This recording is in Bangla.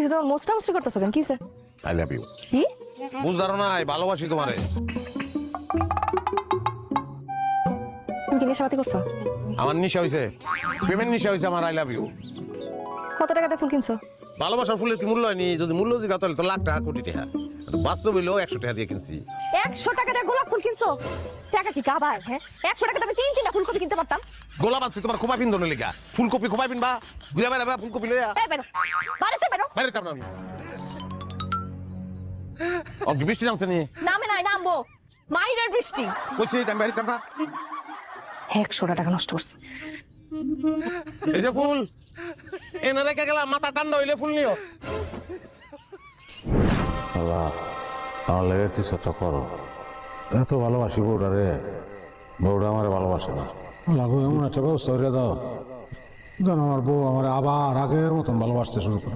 কিছু তোমার মোস্টা মোস্টি করতেছো কেন? কিসে? I love you. কি বুঝদারো না, ভালোবাসি তোমারে। তুমি কি নেশাপাতি করছো? আমার নিশা হইছে, প্রেমের নিশা হইছে আমার। I love you. কত টাকাতে ফুল কিনছো? ভালোবাসার ফুলের কি মূল্য হয়নি? যদি মূল্য জিগা তাহলে তো লাখ টাকা কোটি টাকা। বাস্তব হইলেও 100 টাকা দিয়ে কিনছি। 100 টাকা দিয়ে গোলাপ ফুল কিনছো? টাকা কি কাবার? হ্যাঁ, 100 টাকা আমি তিনটা ফুলকপি কিনতে পারতাম। গোলাপ আছে তোমার খোপা পিন্দনের লেগা। ফুলকপি খোপা পিনবা, ঘুরে বেড়াবা ফুলকপি লইয়া। এই বেরো, বাড়িতে বেরো। বাইরে যাবো না আমি। ও কি বৃষ্টি নামছে নি? নামে নাই, নামবো। মাইরের বৃষ্টি। কইছি আমি বাইরে যাবো না। 100 টাকা নষ্ট করছে। এই যে ফুল এনে রেখে গেলাম, মাথা ঠান্ডা হইলে ফুল নিও। আল্লাহ, আমার লেগে কিছু একটা করো। এত ভালোবাসি বউটা রে, বউটা আমার ভালোবাসে না। লাগো এমন একটা ব্যবস্থা করে দাও যেন আমার বউ আমার আবার আগের মতন ভালোবাসতে শুরু করে।